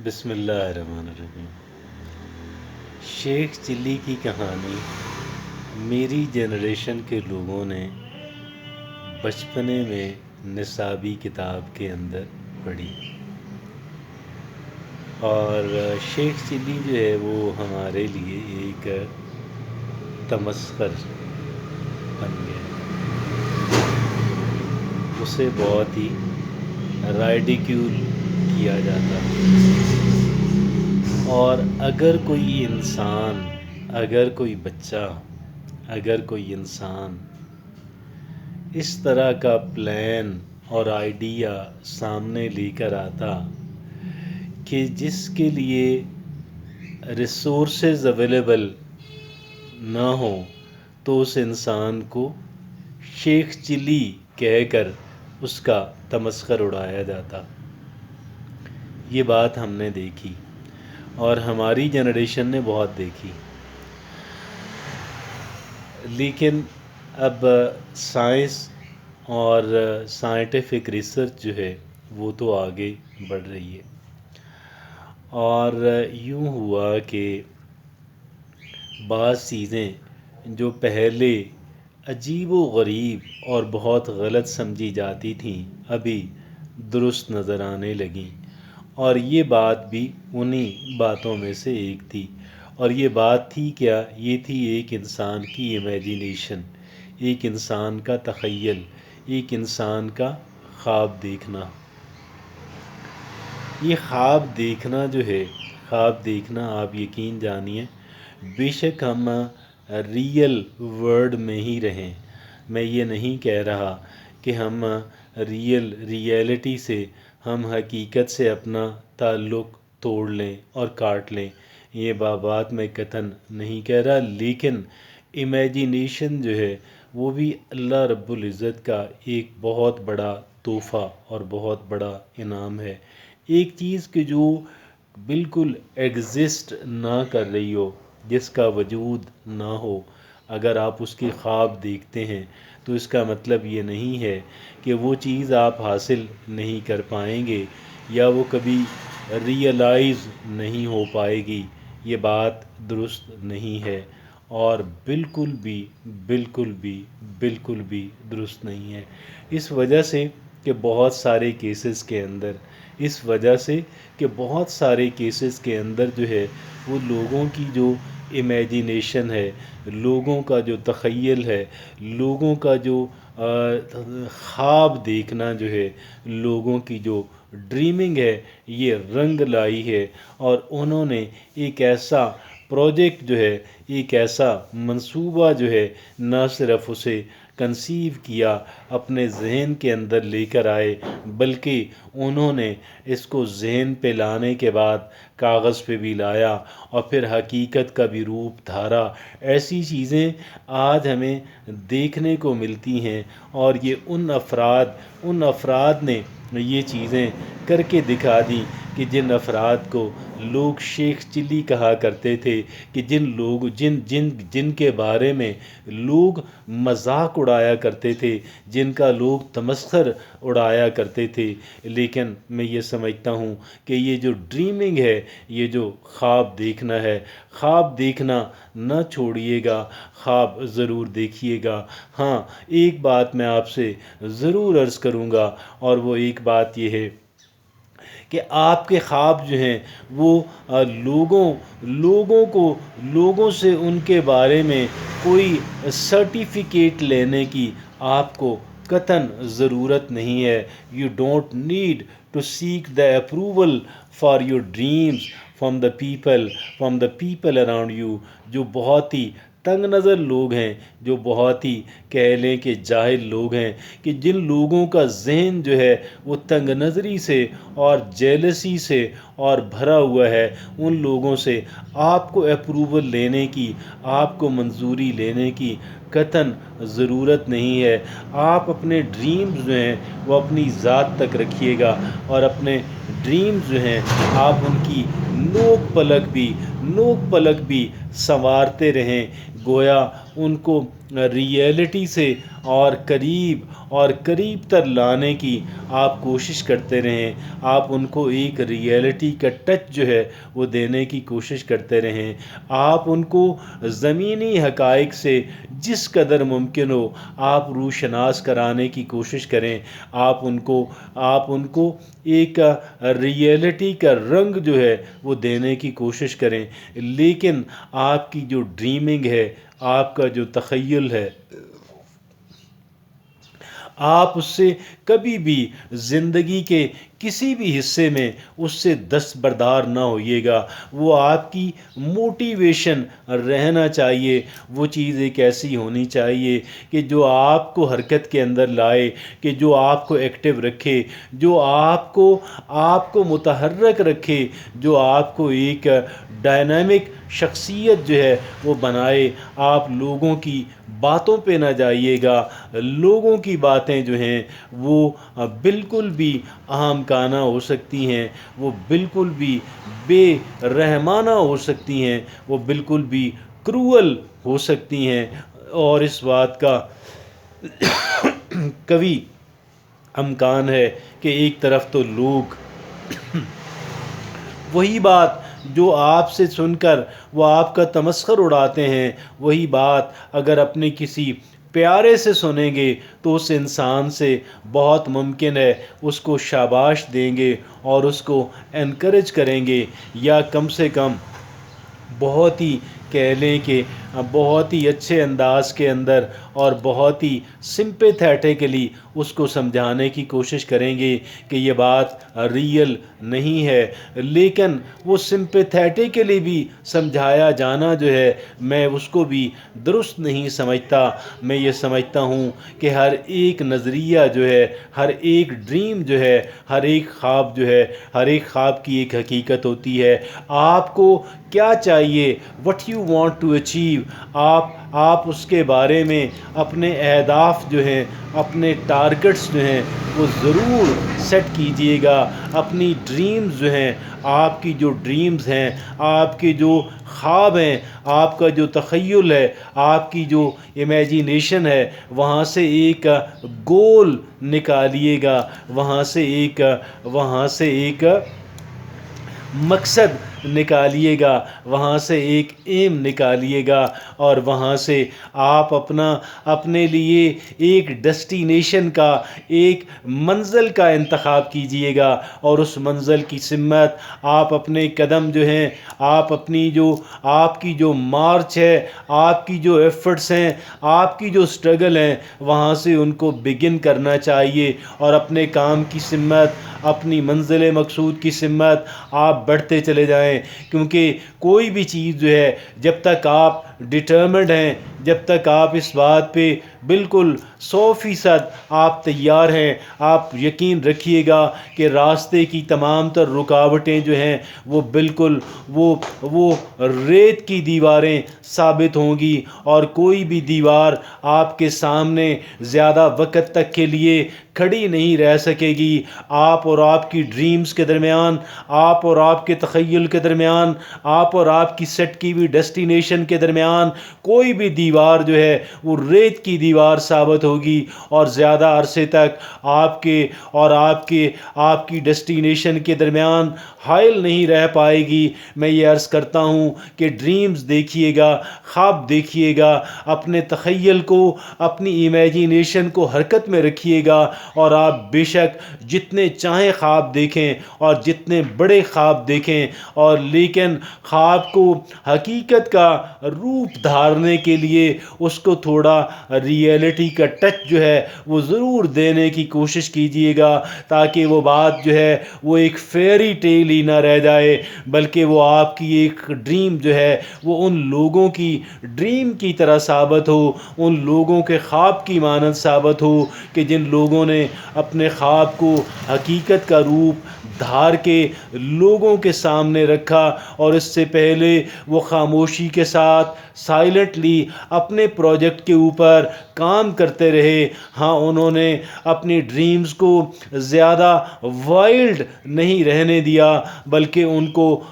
بسم اللہ الرحمن الرحیم۔ شیخ چلی کی کہانی میری جنریشن کے لوگوں نے بچپنے میں نصابی کتاب کے اندر پڑھی، اور شیخ چلی جو ہے وہ ہمارے لیے ایک تمسخر بن گیا۔ اسے بہت ہی رائڈیکیول کیا جاتا، اور اگر کوئی انسان، اگر کوئی بچہ، اگر کوئی انسان اس طرح کا پلان اور آئیڈیا سامنے لے کر آتا کہ جس کے لیے ریسورسز اویلیبل نہ ہوں، تو اس انسان کو شیخ چلی کہہ کر اس کا تمسخر اڑایا جاتا۔ یہ بات ہم نے دیکھی، اور ہماری جنریشن نے بہت دیکھی، لیکن اب سائنس اور سائنٹیفک ریسرچ جو ہے وہ تو آگے بڑھ رہی ہے، اور یوں ہوا کہ بعض چیزیں جو پہلے عجیب و غریب اور بہت غلط سمجھی جاتی تھیں ابھی درست نظر آنے لگیں، اور یہ بات بھی انہی باتوں میں سے ایک تھی۔ اور یہ بات تھی کیا؟ یہ تھی ایک انسان کی امیجینیشن، ایک انسان کا تخیل، ایک انسان کا خواب دیکھنا۔ یہ خواب دیکھنا جو ہے، خواب دیکھنا، آپ یقین جانیے، بے شک ہم ریئل ورلڈ میں ہی رہیں، میں یہ نہیں کہہ رہا کہ ہم ریئلٹی سے، ہم حقیقت سے اپنا تعلق توڑ لیں اور کاٹ لیں، یہ بات میں قطعاً نہیں کہہ رہا، لیکن امیجینیشن جو ہے وہ بھی اللہ رب العزت کا ایک بہت بڑا تحفہ اور بہت بڑا انعام ہے۔ ایک چیز کہ جو بالکل ایگزسٹ نہ کر رہی ہو، جس کا وجود نہ ہو، اگر آپ اس کی خواب دیکھتے ہیں تو اس کا مطلب یہ نہیں ہے کہ وہ چیز آپ حاصل نہیں کر پائیں گے یا وہ کبھی ریئلائز نہیں ہو پائے گی۔ یہ بات درست نہیں ہے، اور بالکل بھی درست نہیں ہے۔ اس وجہ سے کہ بہت سارے کیسز کے اندر، اس وجہ سے کہ بہت سارے کیسز کے اندر جو ہے وہ لوگوں کی جو امیجینیشن ہے، لوگوں کا جو تخیل ہے، لوگوں کا جو خواب دیکھنا جو ہے، لوگوں کی جو ڈریمنگ ہے، یہ رنگ لائی ہے، اور انہوں نے ایک ایسا پروجیکٹ جو ہے، ایک ایسا منصوبہ جو ہے، نہ صرف اسے کنسیو کیا، اپنے ذہن کے اندر لے کر آئے، بلکہ انہوں نے اس کو ذہن پہ لانے کے بعد کاغذ پہ بھی لایا، اور پھر حقیقت کا بھی روپ دھارا۔ ایسی چیزیں آج ہمیں دیکھنے کو ملتی ہیں، اور یہ ان افراد نے یہ چیزیں کر کے دکھا دی کہ جن افراد کو لوگ شیخ چلی کہا کرتے تھے، کہ جن کے بارے میں لوگ مذاق اڑایا کرتے تھے، جن کا لوگ تمسخر اڑایا کرتے تھے، لیکن میں یہ سمجھتا ہوں کہ یہ جو ڈریمنگ ہے، یہ جو خواب دیکھنا ہے، خواب دیکھنا نہ چھوڑیے گا، خواب ضرور دیکھیے گا۔ ہاں، ایک بات میں آپ سے ضرور عرض کروں گا، اور وہ ایک بات یہ ہے کہ آپ کے خواب جو ہیں وہ لوگوں سے ان کے بارے میں کوئی سرٹیفکیٹ لینے کی آپ کو قطعاً ضرورت نہیں ہے۔ You don't need to seek the approval for your dreams from the people around you, جو بہت ہی تنگ نظر لوگ ہیں، جو بہت ہی کہہ لیں کہ جاہل لوگ ہیں، کہ جن لوگوں کا ذہن جو ہے وہ تنگ نظری سے اور جیلسی سے اور بھرا ہوا ہے، ان لوگوں سے آپ کو اپروول لینے کی، آپ کو منظوری لینے کی قطعاً ضرورت نہیں ہے۔ آپ اپنے ڈریمز جو ہیں وہ اپنی ذات تک رکھیے گا، اور اپنے ڈریمز جو ہیں آپ ان کی نوک پلک بھی سنوارتے رہیں، گویا ان کو ریئلٹی سے اور قریب تر لانے کی آپ کوشش کرتے رہیں، آپ ان کو ایک ریئلٹی کا ٹچ جو ہے وہ دینے کی کوشش کرتے رہیں، آپ ان کو زمینی حقائق سے جس قدر ممکن ہو آپ روشناس کرانے کی کوشش کریں، آپ ان کو ایک ریئلٹی کا رنگ جو ہے وہ دینے کی کوشش کریں، لیکن آپ کی جو ڈریمنگ ہے، آپ کا جو تخیل ہے، آپ اس سے کبھی بھی زندگی کے کسی بھی حصے میں اس سے دستبردار نہ ہوئیے گا۔ وہ آپ کی موٹیویشن رہنا چاہیے، وہ چیز ایک ایسی ہونی چاہیے کہ جو آپ کو حرکت کے اندر لائے، کہ جو آپ کو ایکٹیو رکھے، جو آپ کو متحرک رکھے، جو آپ کو ایک ڈائنامک شخصیت جو ہے وہ بنائے۔ آپ لوگوں کی باتوں پہ نہ جائیے گا، لوگوں کی باتیں جو ہیں وہ بالکل بھی احمقانہ ہو سکتی ہیں، وہ بالکل بھی بے رحمانہ ہو سکتی ہیں، وہ بالکل بھی کروئل ہو سکتی ہیں، اور اس بات کا کبھی امکان ہے کہ ایک طرف تو لوگ وہی بات جو آپ سے سن کر وہ آپ کا تمسخر اڑاتے ہیں، وہی بات اگر اپنے کسی پیارے سے سنیں گے تو اس انسان سے بہت ممکن ہے اس کو شاباش دیں گے اور اس کو انکریج کریں گے، یا کم سے کم بہت ہی کہہ لیں کہ بہت ہی اچھے انداز کے اندر اور بہت ہی سمپیتھیٹکلی اس کو سمجھانے کی کوشش کریں گے کہ یہ بات ریئل نہیں ہے۔ لیکن وہ سمپیتھیٹکلی بھی سمجھایا جانا جو ہے میں اس کو بھی درست نہیں سمجھتا۔ میں یہ سمجھتا ہوں کہ ہر ایک نظریہ جو ہے، ہر ایک ڈریم جو ہے، ہر ایک خواب جو ہے، ہر ایک خواب کی ایک حقیقت ہوتی ہے۔ آپ کو کیا چاہیے، what you want to achieve, آپ اس کے بارے میں اپنے اہداف جو ہیں، اپنے ٹارگٹس جو ہیں وہ ضرور سیٹ کیجئے گا۔ اپنی ڈریمز جو ہیں، آپ کی جو ڈریمز ہیں، آپ کے جو خواب ہیں، آپ کا جو تخیل ہے، آپ کی جو امیجینیشن ہے، وہاں سے ایک گول نکالیے گا، وہاں سے ایک مقصد نکالیے گا، وہاں سے ایک ایم نکالیے گا، اور وہاں سے آپ اپنے لیے ایک ڈیسٹینیشن کا، ایک منزل کا انتخاب کیجئے گا، اور اس منزل کی سمت آپ اپنے قدم جو ہیں، آپ کی جو مارچ ہے، آپ کی جو ایفرٹس ہیں، آپ کی جو سٹرگل ہیں، وہاں سے ان کو بگن کرنا چاہیے، اور اپنے کام کی سمت، اپنی منزل مقصود کی سمت آپ بڑھتے چلے جائیں۔ کیونکہ کوئی بھی چیز جو ہے، جب تک آپ ڈٹرمنڈ ہیں، جب تک آپ اس بات پہ بالکل 100% آپ تیار ہیں، آپ یقین رکھیے گا کہ راستے کی تمام تر رکاوٹیں جو ہیں وہ بالکل وہ ریت کی دیواریں ثابت ہوں گی، اور کوئی بھی دیوار آپ کے سامنے زیادہ وقت تک کے لیے کھڑی نہیں رہ سکے گی۔ آپ اور آپ کی ڈریمز کے درمیان، آپ اور آپ کے تخیل کے درمیان، آپ اور آپ کی سیٹ کی ہوئی ڈیسٹینیشن کے درمیان کوئی بھی دیوار جو ہے وہ ریت کی دیوار ثابت ہوگی، اور زیادہ عرصے تک آپ کی ڈیسٹینیشن کے درمیان حائل نہیں رہ پائے گی۔ میں یہ عرض کرتا ہوں کہ ڈریمز دیکھیے گا، خواب دیکھیے گا، اپنے تخیل کو، اپنی امیجینیشن کو حرکت میں رکھیے گا، اور آپ بے شک جتنے چاہیں خواب دیکھیں اور جتنے بڑے خواب دیکھیں، اور لیکن خواب کو حقیقت کا روپ دھارنے کے لیے اس کو تھوڑا ریئلٹی کا ٹچ جو ہے وہ ضرور دینے کی کوشش کیجیے گا، تاکہ وہ بات جو ہے وہ ایک فیری ٹیل ہی نہ رہ جائے، بلکہ وہ آپ کی ایک ڈریم جو ہے وہ ان لوگوں کی ڈریم کی طرح ثابت ہو، ان لوگوں کے خواب کی مانند ثابت ہو کہ جن لوگوں نے اپنے خواب کو حقیقت کا روپ دھار کے لوگوں کے سامنے رکھا، اور اس سے پہلے وہ خاموشی کے ساتھ سائلنٹلی اپنے پروجیکٹ کے اوپر کام کرتے رہے۔ ہاں، انہوں نے اپنی ڈریمز کو زیادہ وائلڈ نہیں رہنے دیا، بلکہ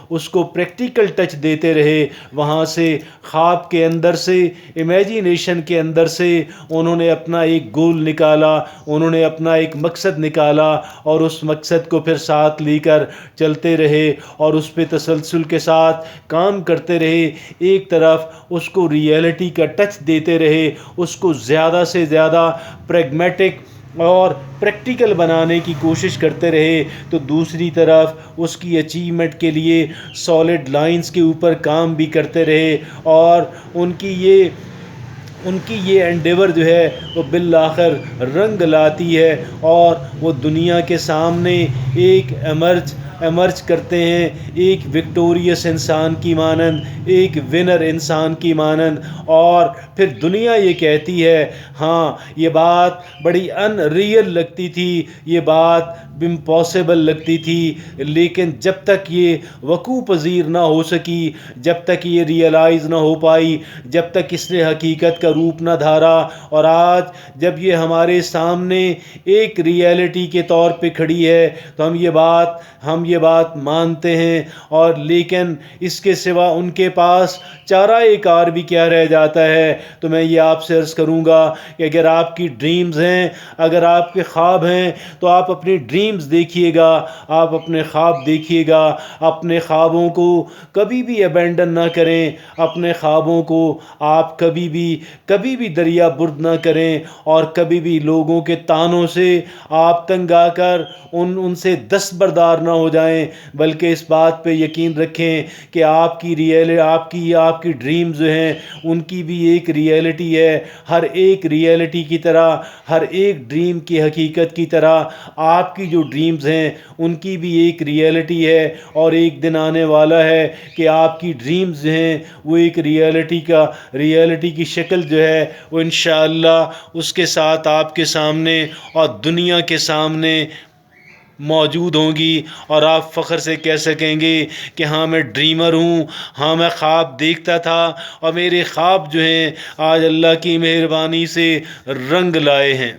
اس کو پریکٹیکل ٹچ دیتے رہے۔ وہاں سے خواب کے اندر سے، امیجینیشن کے اندر سے انہوں نے اپنا ایک گول نکالا، انہوں نے اپنا ایک مقصد نکالا، اور اس مقصد کو پھر ساتھ لے کر چلتے رہے اور اس پہ تسلسل کے ساتھ کام کرتے رہے۔ ایک طرف اس کو ریئلٹی کا ٹچ دیتے رہے، اس کو زیادہ سے زیادہ پریگمیٹک اور پریکٹیکل بنانے کی کوشش کرتے رہے، تو دوسری طرف اس کی اچیومنٹ کے لیے سالڈ لائنز کے اوپر کام بھی کرتے رہے، اور ان کی یہ انڈیور جو ہے وہ بالآخر رنگ لاتی ہے، اور وہ دنیا کے سامنے ایک ایمرج کرتے ہیں، ایک وکٹوریس انسان کی مانند، ایک ونر انسان کی مانند۔ اور پھر دنیا یہ کہتی ہے، ہاں یہ بات بڑی ان ریئل لگتی تھی، یہ بات امپاسبل لگتی تھی، لیکن جب تک یہ وقوع پذیر نہ ہو سکی، جب تک یہ ریئلائز نہ ہو پائی، جب تک اس نے حقیقت کا روپ نہ دھارا، اور آج جب یہ ہمارے سامنے ایک ریئلٹی کے طور پہ کھڑی ہے، تو ہم یہ بات مانتے ہیں، اور لیکن اس کے سوا ان کے پاس چارہ کار بھی کیا رہ جاتا ہے۔ تو میں یہ آپ سے عرض کروں گا کہ اگر آپ کی ڈریمز ہیں، اگر آپ کے خواب ہیں، تو آپ اپنی ڈریمز دیکھیے گا، آپ اپنے خواب دیکھیے گا، اپنے خوابوں کو کبھی بھی ابینڈن نہ کریں، اپنے خوابوں کو آپ کبھی بھی دریا برد نہ کریں، اور کبھی بھی لوگوں کے طعنوں سے آپ تنگ آ کر ان سے دستبردار نہ ہو جائیں، بلکہ اس بات پہ یقین رکھیں کہ آپ کی ڈریمز جو ہیں ان کی بھی ایک ریئلٹی ہے۔ ہر ایک ریئلٹی کی طرح، ہر ایک ڈریم کی حقیقت کی طرح آپ کی جو ڈریمز ہیں ان کی بھی ایک ریئلٹی ہے، اور ایک دن آنے والا ہے کہ آپ کی ڈریمز جو ہیں وہ ایک ریئلٹی کی شکل جو ہے وہ انشاءاللہ اس کے ساتھ آپ کے سامنے اور دنیا کے سامنے موجود ہوں گی، اور آپ فخر سے کہہ سکیں گے کہ ہاں میں ڈریمر ہوں، ہاں میں خواب دیکھتا تھا، اور میرے خواب جو ہیں آج اللہ کی مہربانی سے رنگ لائے ہیں۔